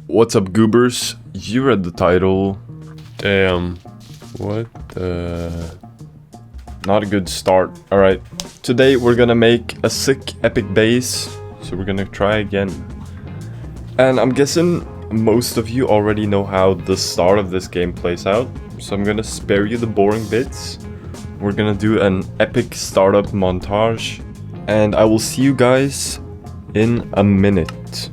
What's up, goobers? You read the title. Damn. What the... Not a good start. Alright. Today we're gonna make a sick epic base. So we're gonna try again. And I'm guessing most of you already know how the start of this game plays out. So I'm gonna spare you the boring bits. We're gonna do an epic startup montage. And I will see you guys in a minute.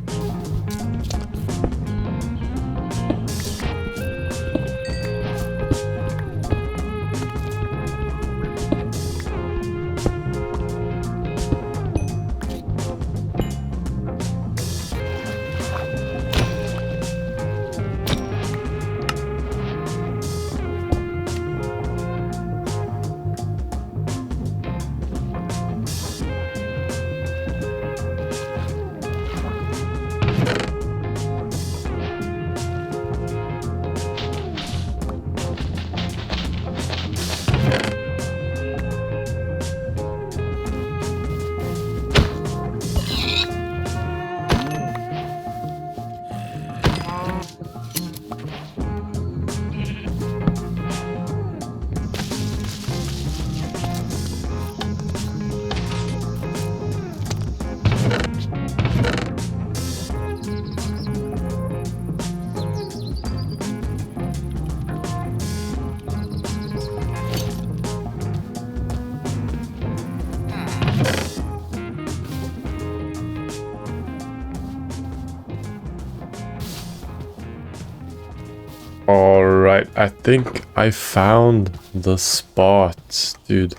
Alright, I think I found the spot, dude.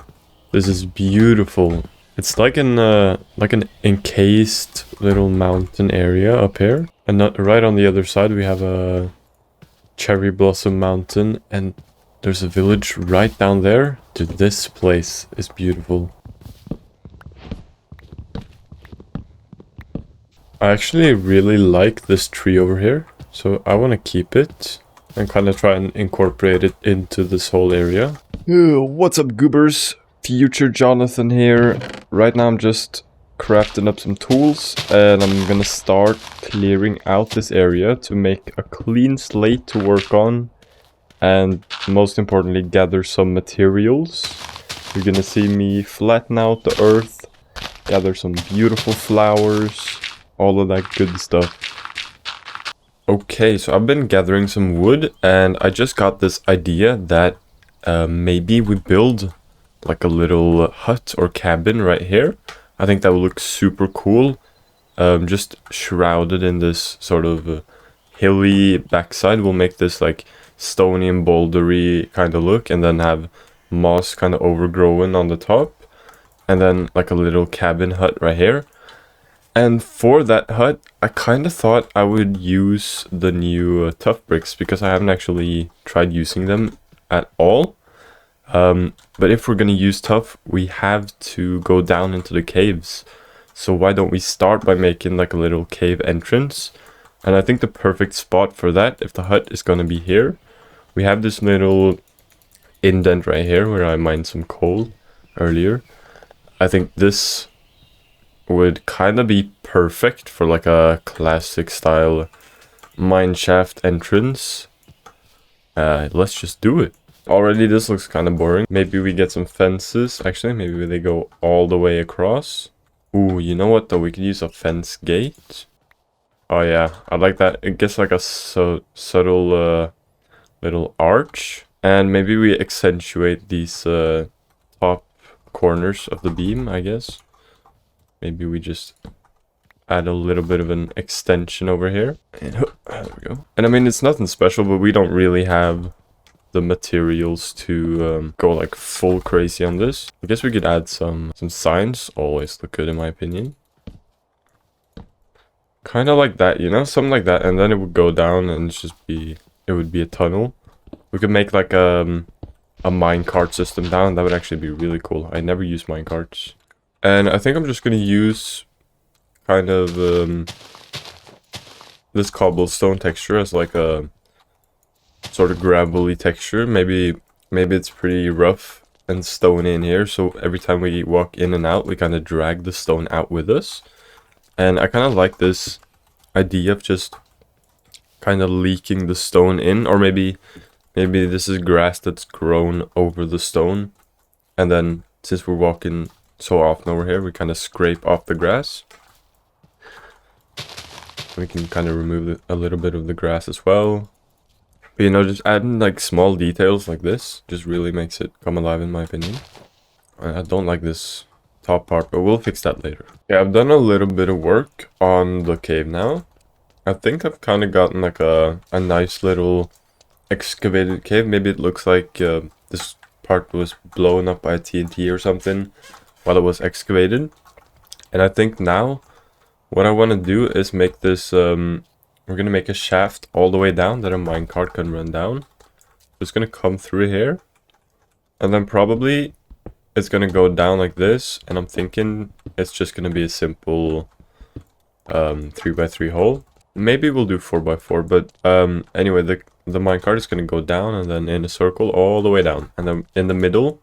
This is beautiful. It's like an encased little mountain area up here. And right on the other side we have a cherry blossom mountain, and there's a village right down there. Dude, this place is beautiful. I actually really like this tree over here, so I want to keep it and kind of try and incorporate it into this whole area. What's up, goobers? Future Jonathan here. Right now I'm just crafting up some tools, and I'm gonna start clearing out this area to make a clean slate to work on, and most importantly gather some materials. You're gonna see me flatten out the earth, gather some beautiful flowers, all of that good stuff. Okay, so I've been gathering some wood, and I just got this idea that maybe we build like a little hut or cabin right here. I think that would look super cool. Just shrouded in this sort of hilly backside. We'll make this like stony and bouldery kind of look, and then have moss kind of overgrown on the top. And then like a little cabin hut right here. And for that hut, I kind of thought I would use the new tough bricks, because I haven't actually tried using them at all. But if we're going to use tough, we have to go down into the caves. So why don't we start by making like a little cave entrance? And I think the perfect spot for that, if the hut is going to be here, we have this little indent right here where I mined some coal earlier. I think this would kind of be perfect for like a classic style mineshaft entrance. Let's just do it. Already this looks kind of boring. Maybe we get some fences. Actually, maybe they go all the way across. Ooh, you know what though? We could use a fence gate. Oh yeah, I like that. It gets like a subtle little arch. And maybe we accentuate these top corners of the beam, I guess. Maybe we just add a little bit of an extension over here. And there we go. And I mean, it's nothing special, but we don't really have the materials to go like full crazy on this. I guess we could add some signs. Always look good in my opinion. Kind of like that, you know? Something like that. And then it would go down and it would be a tunnel. We could make like a minecart system down. That would actually be really cool. I never use minecarts. And I think I'm just going to use kind of this cobblestone texture as like a sort of gravelly texture. Maybe it's pretty rough and stony in here, so every time we walk in and out, we kind of drag the stone out with us. And I kind of like this idea of just kind of leaking the stone in, or maybe this is grass that's grown over the stone, and then since we're walking so often over here, we kind of scrape off the grass. We can kind of remove a little bit of the grass as well. But, you know, just adding like small details like this just really makes it come alive, in my opinion. I don't like this top part, but we'll fix that later. Yeah, I've done a little bit of work on the cave now. I think I've kind of gotten like a nice little excavated cave. Maybe it looks like this part was blown up by TNT or something while it was excavated. And I think now what I want to do is make this, we're going to make a shaft all the way down that a minecart can run down. It's going to come through here. And then probably it's going to go down like this. And I'm thinking it's just going to be a simple 3x3 hole. Maybe we'll do 4x4, but anyway, the minecart is going to go down and then in a circle all the way down. And then in the middle,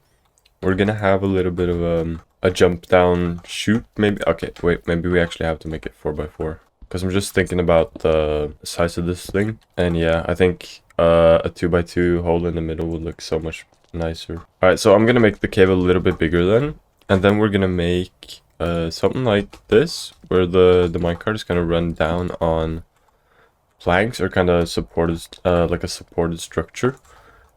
we're going to have a little bit of a jump down chute. Maybe, okay, wait, maybe we actually have to make it 4x4. Because I'm just thinking about the size of this thing. And yeah, I think a 2x2 hole in the middle would look so much nicer. Alright, so I'm going to make the cave a little bit bigger then. And then we're going to make something like this, where the minecart is going to run down on planks or kind of supported, like a supported structure.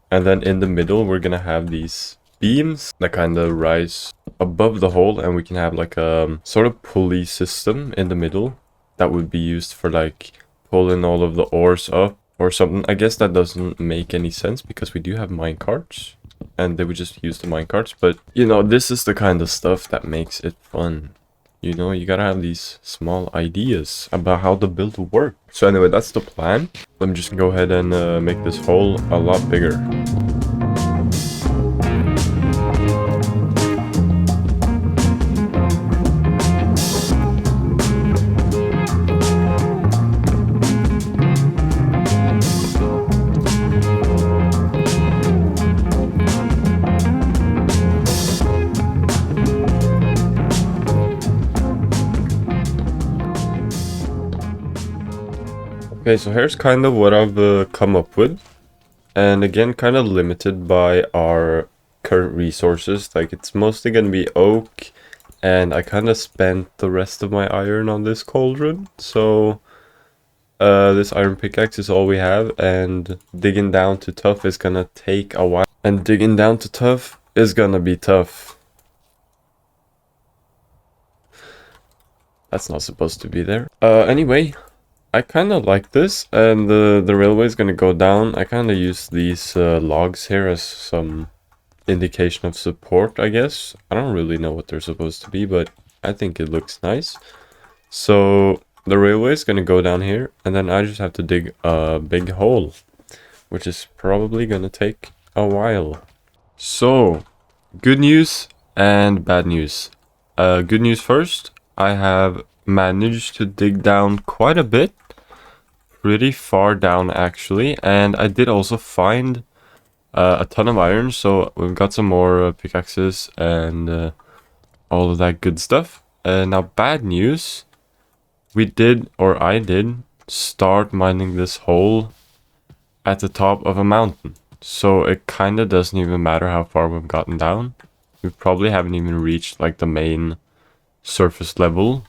And then in the middle, we're going to have these beams that kind of rise above the hole, and we can have like a sort of pulley system in the middle that would be used for like pulling all of the ores up or something. I guess that doesn't make any sense because we do have minecarts and they would just use the minecarts, but you know, this is the kind of stuff that makes it fun. You know, you gotta have these small ideas about how the build will work. So anyway, that's the plan. Let me just go ahead and make this hole a lot bigger. Okay, so here's kind of what I've come up with. And again, kind of limited by our current resources. Like, it's mostly going to be oak. And I kind of spent the rest of my iron on this cauldron. So, this iron pickaxe is all we have. And digging down to tough is going to take a while. And digging down to tough is going to be tough. That's not supposed to be there. Anyway, I kind of like this, and the railway is going to go down. I kind of use these logs here as some indication of support, I guess. I don't really know what they're supposed to be, but I think it looks nice. So the railway is going to go down here, and then I just have to dig a big hole, which is probably going to take a while. So, good news and bad news. Good news first, I have managed to dig down quite a bit. Pretty far down actually, and I did also find a ton of iron, so we've got some more pickaxes and all of that good stuff. Now bad news, I did start mining this hole at the top of a mountain, so it kind of doesn't even matter how far we've gotten down. We probably haven't even reached like the main surface level.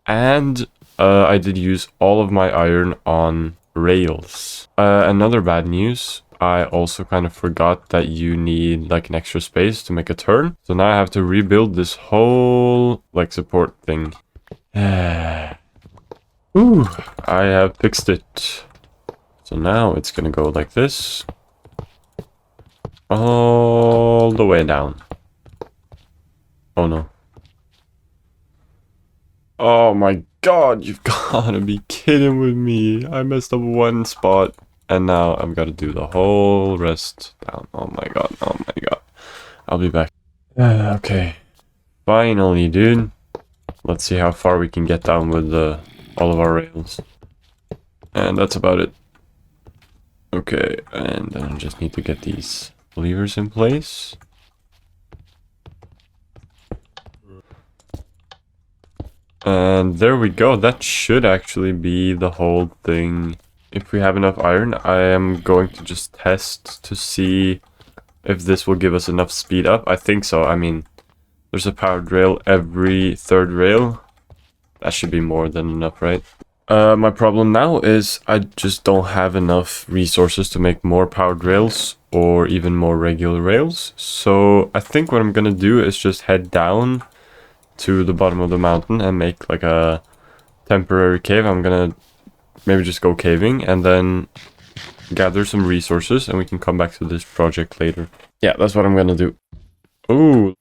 And I did use all of my iron on rails. Another bad news, I also kind of forgot that you need like an extra space to make a turn. So now I have to rebuild this whole like support thing. Ooh, I have fixed it. So now it's gonna go like this. All the way down. Oh no. Oh my god, you've gotta be kidding with me. I messed up one spot and now I've got to do the whole rest down. Oh my god, oh my god. I'll be back. Okay. Finally, dude. Let's see how far we can get down with all of our rails. And that's about it. Okay, and then I just need to get these levers in place. And there we go. That should actually be the whole thing if we have enough iron, I am going to just test to see if this will give us enough speed up. I think so. I mean, there's a powered rail every third rail. That should be more than enough, right? My problem now is I just don't have enough resources to make more powered rails or even more regular rails. So I think what I'm gonna do is just head down to the bottom of the mountain and make like a temporary cave. I'm gonna maybe just go caving and then gather some resources and we can come back to this project later. Yeah, that's what I'm gonna do. Ooh,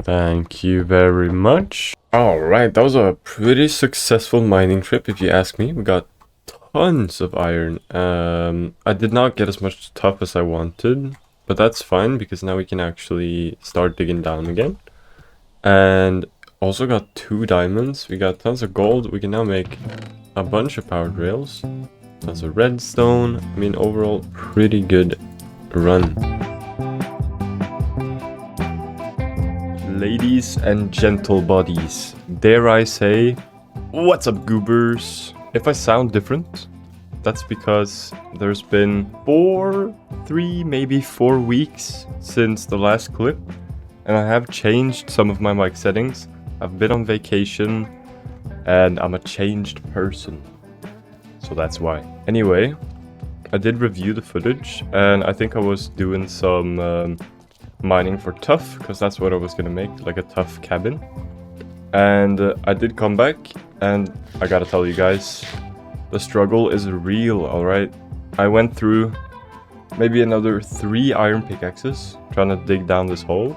thank you very much. Alright, that was a pretty successful mining trip if you ask me. We got tons of iron. I did not get as much stuff as I wanted, but that's fine because now we can actually start digging down again. And also got 2 diamonds. We got tons of gold. We can now make a bunch of powered rails. Tons of redstone. I mean, overall, pretty good run. Ladies and gentle bodies, dare I say, what's up, goobers? If I sound different, that's because there's been 3, maybe 4 weeks since the last clip, and I have changed some of my mic settings. I've been on vacation, and I'm a changed person. So that's why. Anyway, I did review the footage, and I think I was doing some mining for tuff, because that's what I was gonna make, like a tuff cabin. And I did come back, and I gotta tell you guys, the struggle is real, alright? I went through maybe another 3 iron pickaxes trying to dig down this hole,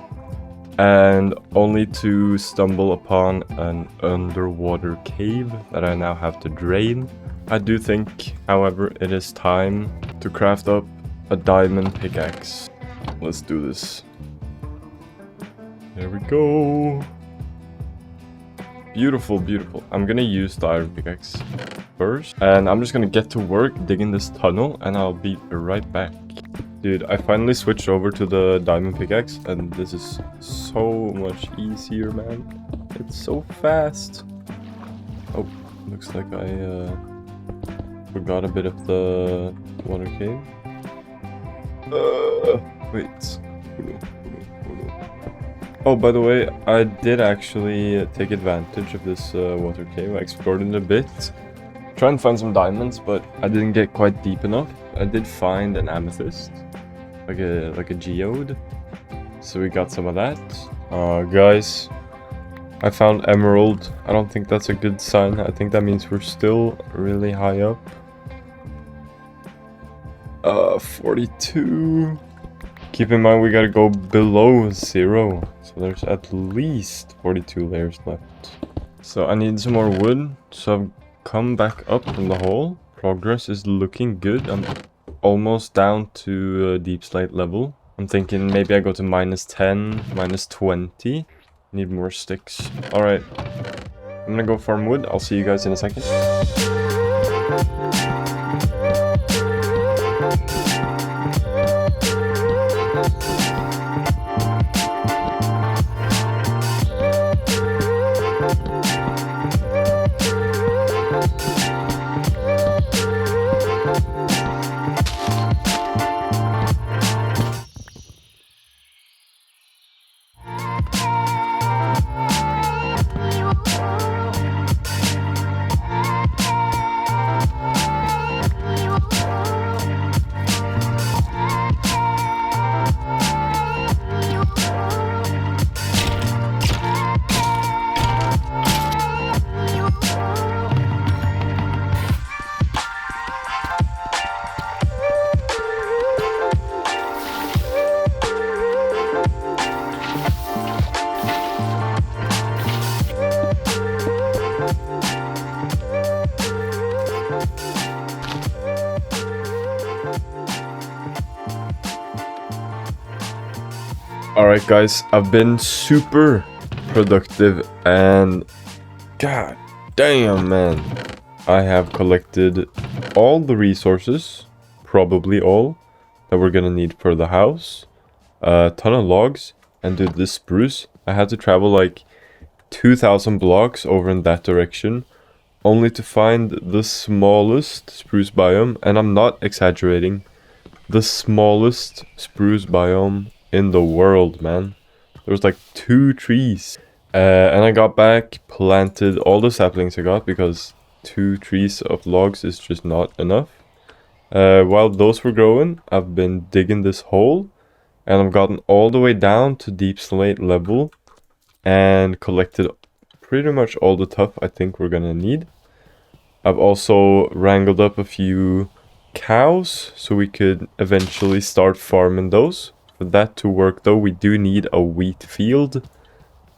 and only to stumble upon an underwater cave that I now have to drain. I do think, however, it is time to craft up a diamond pickaxe. Let's do this. There we go. Beautiful, beautiful. I'm gonna use the iron pickaxe first, and I'm just gonna get to work digging this tunnel, and I'll be right back. Dude, I finally switched over to the diamond pickaxe, and this is so much easier, man. It's so fast. Oh, looks like I forgot a bit of the water cave. Wait. Oh, by the way, I did actually take advantage of this water cave. I explored it a bit, try and find some diamonds, but I didn't get quite deep enough. I did find an amethyst, like a geode, so we got some of that. Guys, I found emerald. I don't think that's a good sign. I think that means we're still really high up. 42. Keep in mind we gotta go below 0, so there's at least 42 layers left. So I need some more wood, so I've come back up from the hole. Progress is looking good. I'm almost down to deep slate level. I'm thinking maybe I go to -10, -20. Need more sticks. Alright, I'm gonna go farm wood. I'll see you guys in a second. Alright guys, I've been super productive and god damn man, I have collected all the resources, probably all, that we're gonna need for the house, a ton of logs, and dude, this spruce, I had to travel like 2,000 blocks over in that direction only to find the smallest spruce biome, and I'm not exaggerating, the smallest spruce biome in the world, man. There was like 2 trees. And I got back, planted all the saplings I got, because 2 trees of logs is just not enough. While those were growing, I've been digging this hole, and I've gotten all the way down to deep slate level and collected pretty much all the tuff I think we're gonna need. I've also wrangled up a few cows so we could eventually start farming those. For that to work though, we do need a wheat field,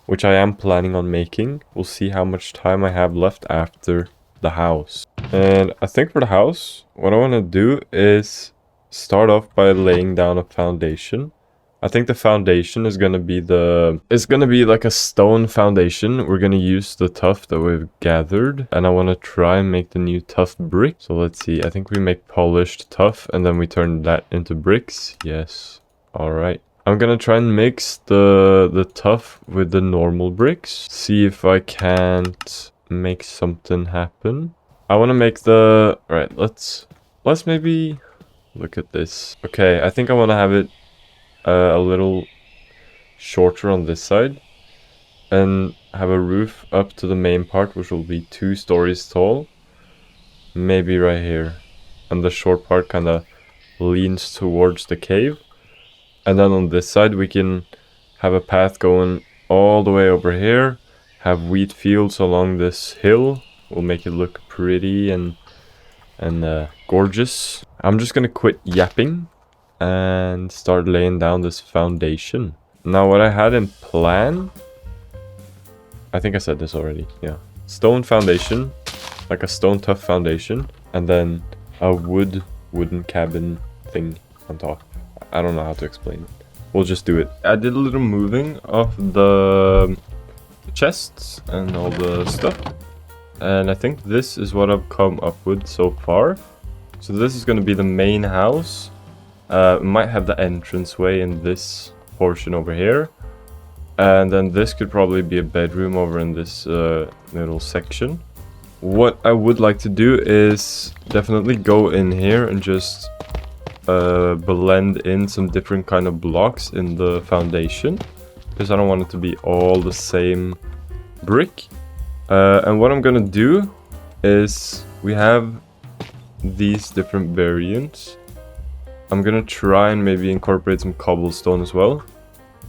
which I am planning on making. We'll see how much time I have left after the house. And I think for the house, what I want to do is start off by laying down a foundation. I think the foundation is going to be it's going to be like a stone foundation. We're going to use the tuff that we've gathered, and I want to try and make the new tuff brick. So let's see. I think we make polished tuff and then we turn that into bricks. Yes. All right. I'm gonna try and mix the tuff with the normal bricks. See if I can't make something happen. I want to make the... Alright, let's maybe look at this. Okay, I think I want to have it a little shorter on this side. And have a roof up to the main part, which will be 2 stories tall. Maybe right here. And the short part kind of leans towards the cave. And then on this side, we can have a path going all the way over here. Have wheat fields along this hill. We'll make it look pretty and gorgeous. I'm just gonna quit yapping and start laying down this foundation. Now, what I had in plan... I think I said this already, yeah. Stone foundation, like a stone tuff foundation. And then a wooden cabin thing on top. I don't know how to explain it. We'll just do it. I did a little moving of the chests and all the stuff. And I think this is what I've come up with so far. So this is going to be the main house. Might have the entranceway in this portion over here. And then this could probably be a bedroom over in this little section. What I would like to do is definitely go in here and just... blend in some different kind of blocks in the foundation, because I don't want it to be all the same brick. And what I'm gonna do is we have these different variants. I'm gonna try and maybe incorporate some cobblestone as well,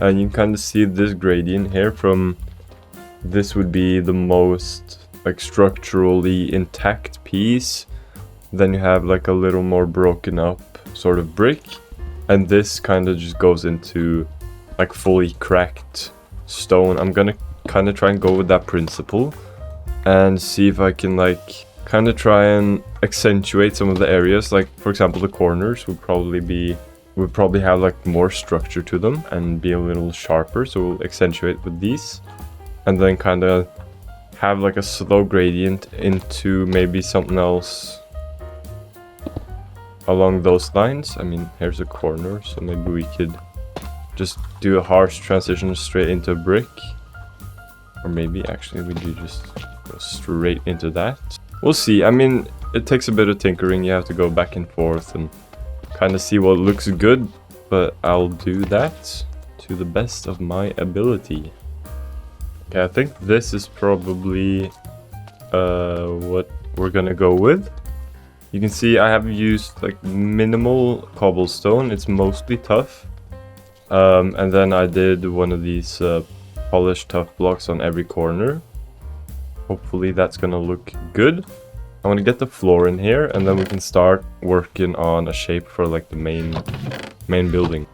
and you can kind of see this gradient here. From this would be the most like structurally intact piece, then you have like a little more broken up sort of brick, and this kind of just goes into like fully cracked stone. I'm gonna kind of try and go with that principle and see if I can like kind of try and accentuate some of the areas. Like for example, the corners would probably have like more structure to them and be a little sharper, so we'll accentuate with these, and then kind of have like a slow gradient into maybe something else along those lines. I mean, here's a corner, so maybe we could just do a harsh transition straight into a brick. Or maybe actually we do just go straight into that. We'll see. I mean, it takes a bit of tinkering. You have to go back and forth and kind of see what looks good, but I'll do that to the best of my ability. Okay, I think this is probably what we're gonna go with. You can see I have used like minimal cobblestone. It's mostly tough. And then I did one of these polished tough blocks on every corner. Hopefully that's gonna look good. I want to get the floor in here, and then we can start working on a shape for like the main building.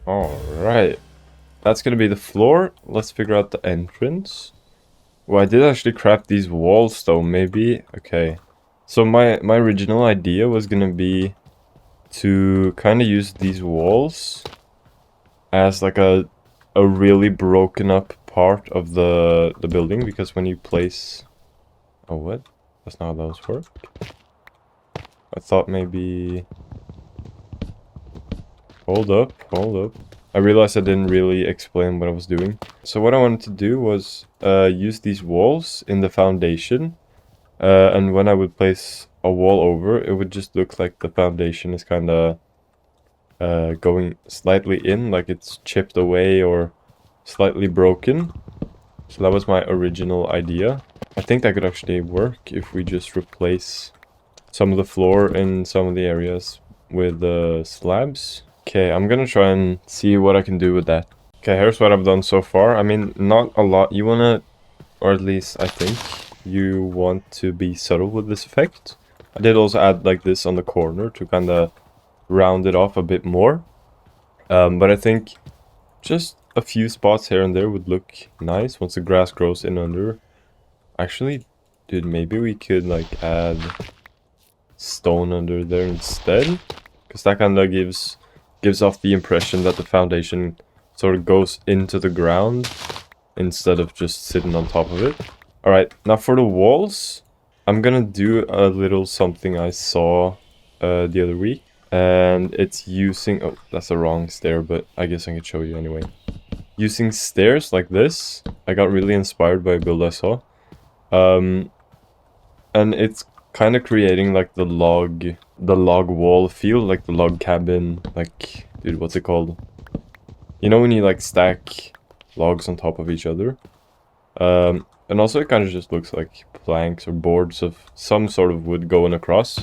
Alright. That's gonna be the floor. Let's figure out the entrance. Well, I did actually craft these walls though, maybe. Okay. So my original idea was gonna be to kind of use these walls as like a really broken up part of the building, because when you place... Oh, what? That's not how those work. I thought maybe... Hold up, hold up. I realized I didn't really explain what I was doing. So what I wanted to do was use these walls in the foundation. And when I would place a wall over, it would just look like the foundation is kind of going slightly in, like it's chipped away or slightly broken. So that was my original idea. I think that could actually work if we just replace some of the floor in some of the areas with slabs. Okay, I'm gonna try and see what I can do with that. Okay, here's what I've done so far. I mean, not a lot. You wanna, or at least I think, you want to be subtle with this effect. I did also add like this on the corner to kind of round it off a bit more. But I think just a few spots here and there would look nice once the grass grows in under. Actually, dude, maybe we could like add stone under there instead, because that kind of gives off the impression that the foundation sort of goes into the ground instead of just sitting on top of it. All right, now for the walls, I'm gonna do a little something I saw the other week, and it's using, oh, that's the wrong stair, but I guess I can show you anyway. Using stairs like this, I got really inspired by a build I saw. And it's kind of creating like the log wall feel, like the log cabin, like, dude, what's it called? You know when you like stack logs on top of each other? And also it kind of just looks like planks or boards of some sort of wood going across.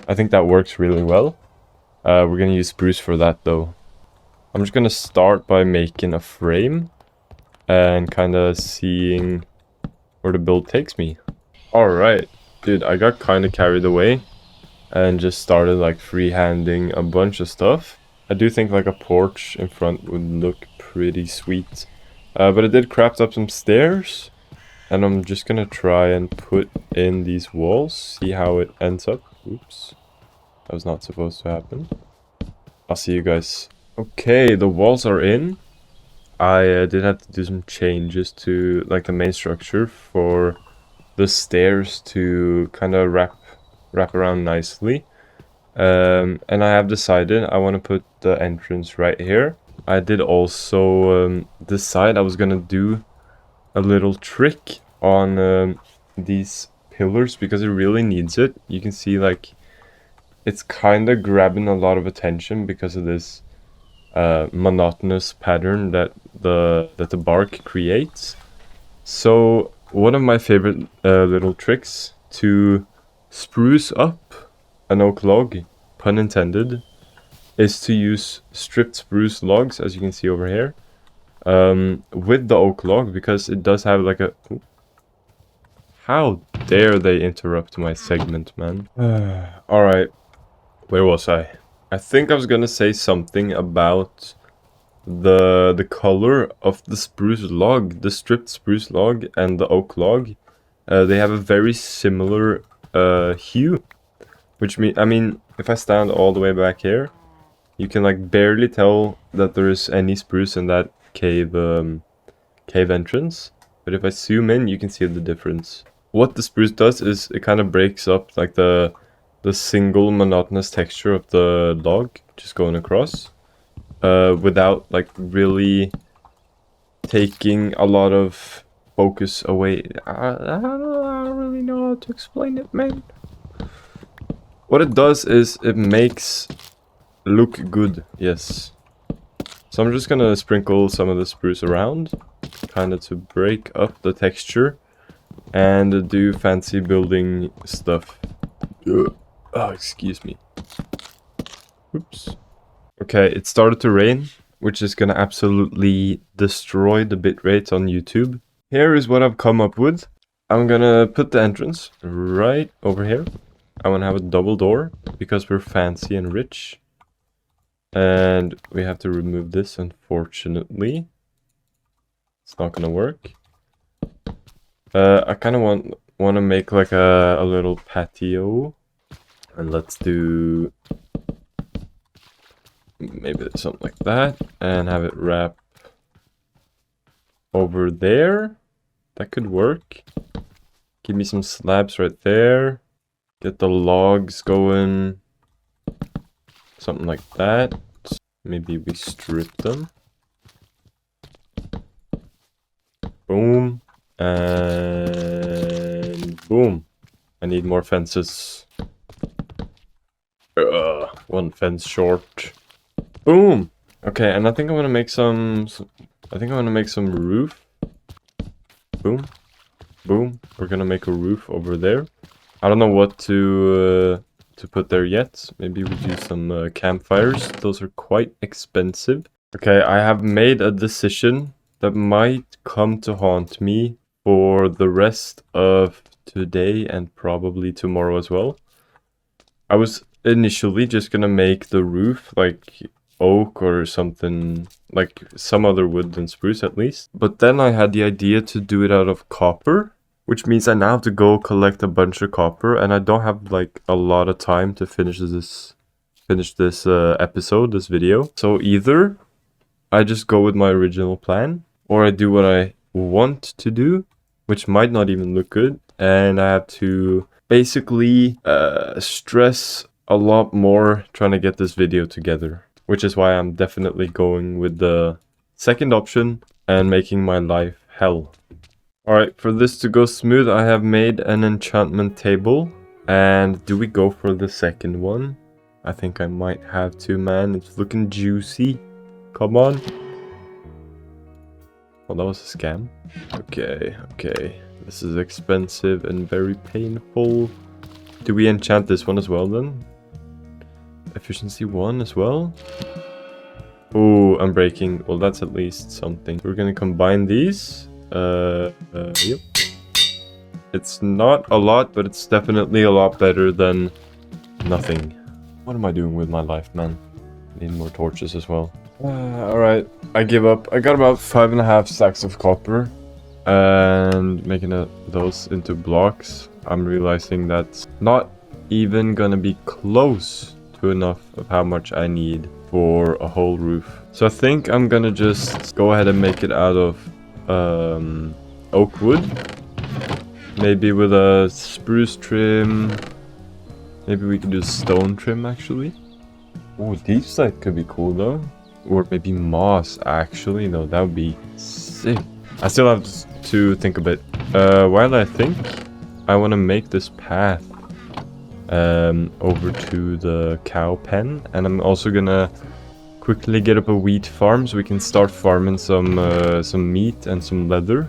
I think that works really well. We're gonna use spruce for that though. I'm just gonna start by making a frame and kind of seeing where the build takes me. Alright, dude, I got kind of carried away and just started like freehanding a bunch of stuff. I do think like a porch in front would look pretty sweet. But I did craft up some stairs, and I'm just gonna try and put in these walls, see how it ends up. Oops, that was not supposed to happen. I'll see you guys. Okay, the walls are in. I did have to do some changes to like the main structure for the stairs to kind of wrap around nicely. And I have decided I want to put the entrance right here. I did also decide I was gonna do a little trick on these pillars because it really needs it. You can see like it's kind of grabbing a lot of attention because of this monotonous pattern that the bark creates. So one of my favorite little tricks to spruce up an oak log, pun intended, is to use stripped spruce logs, as you can see over here, with the oak log, because it does have like a... How dare they interrupt my segment, man. Alright, where was I? I think I was gonna say something about the color of the spruce log, the stripped spruce log and the oak log. They have a very similar hue, which means, I mean, if I stand all the way back here, you can like barely tell that there is any spruce in that cave entrance. But if I zoom in, you can see the difference. What the spruce does is it kind of breaks up like the single monotonous texture of the log just going across, without like really taking a lot of focus away. I don't really know how to explain it, man. What it does is it makes look good, yes. So I'm just gonna sprinkle some of the spruce around, kind of to break up the texture and do fancy building stuff. Oh, excuse me. Oops. Okay, it started to rain, which is gonna absolutely destroy the bitrate on YouTube. Here is what I've come up with. I'm gonna put the entrance right over here. I want to have a double door because we're fancy and rich. And we have to remove this, unfortunately. It's not gonna work. I kind of want to make like a little patio. And let's do maybe something like that. And have it wrap over there. That could work. Give me some slabs right there. Get the logs going. Something like that. Maybe we strip them. Boom. And boom. I need more fences. One fence short. Boom. Okay, and I think I'm gonna make some... I think I'm gonna make some roof. Boom. Boom. We're gonna make a roof over there. I don't know what to put there yet. Maybe we do some campfires. Those are quite expensive. Okay, I have made a decision that might come to haunt me for the rest of today and probably tomorrow as well. I was initially just gonna make the roof like oak or something, like some other wood than spruce at least. But then I had the idea to do it out of copper, which means I now have to go collect a bunch of copper, and I don't have like a lot of time to finish this episode, this video. So either I just go with my original plan, or I do what I want to do, which might not even look good, and I have to basically stress a lot more trying to get this video together, which is why I'm definitely going with the second option and making my life hell. Alright, for this to go smooth, I have made an enchantment table. And do we go for the second one? I think I might have to, man. It's looking juicy. Come on. Well, that was a scam. Okay, okay. This is expensive and very painful. Do we enchant this one as well then? Efficiency 1 as well? Oh, I'm breaking. Well, that's at least something. We're gonna combine these. Yep. It's not a lot, but it's definitely a lot better than nothing. What am I doing with my life, man? Need more torches as well. Alright, I give up. I got about 5.5 stacks of copper. And making those into blocks. I'm realizing that's not even gonna be close to enough of how much I need for a whole roof. So I think I'm gonna just go ahead and make it out of oak wood, maybe with a spruce trim. Maybe we can do stone trim actually. Oh, deep slate could be cool though, or maybe moss actually. No, that would be sick. I still have to think a bit. While I think, I want to make this path over to the cow pen, and I'm also gonna quickly get up a wheat farm so we can start farming some meat and some leather.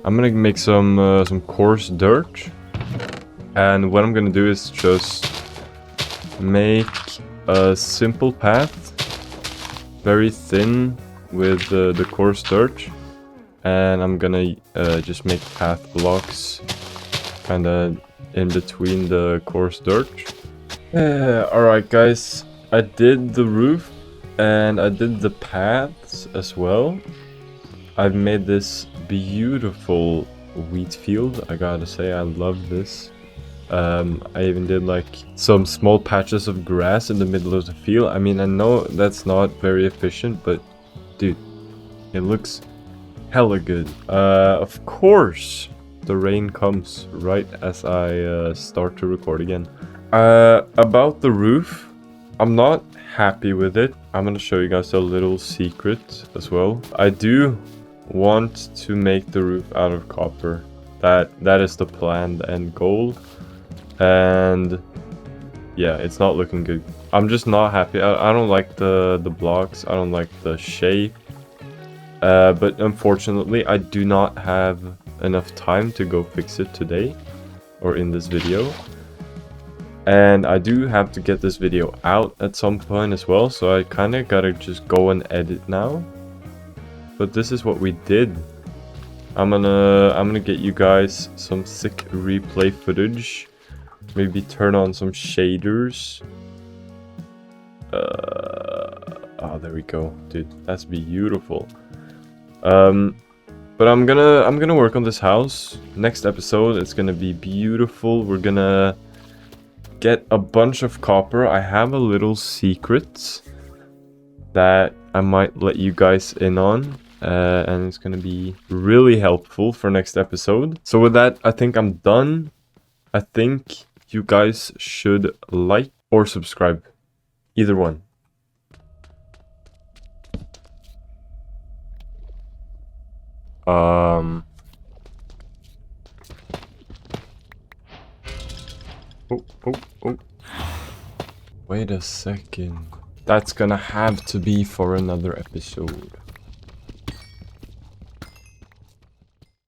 I'm gonna make some coarse dirt, and what I'm gonna do is just make a simple path, very thin with the coarse dirt, and I'm gonna just make path blocks kind of in between the coarse dirt. Alright guys, I did the roof and I did the paths as well. I've made this beautiful wheat field. I gotta say, I love this. I even did like some small patches of grass in the middle of the field. I mean, I know that's not very efficient, but dude, it looks hella good. Of course, the rain comes right as I start to record again. About the roof, I'm not happy with it. I'm gonna show you guys a little secret as well. I do want to make the roof out of copper. That is the planned end goal. And yeah, it's not looking good. I'm just not happy. I don't like the blocks. I don't like the shape. But unfortunately, I do not have enough time to go fix it today or in this video. And I do have to get this video out at some point as well, so I kind of gotta just go and edit now. But this is what we did. I'm gonna get you guys some sick replay footage. Maybe turn on some shaders. Oh, there we go, dude. That's beautiful. But I'm gonna work on this house. Next episode, it's gonna be beautiful. We're gonna get a bunch of copper. I have a little secret that I might let you guys in on. And it's gonna be really helpful for next episode. So with that, I think I'm done. I think you guys should like or subscribe. Either one. Oh. Wait a second. That's gonna have to be for another episode.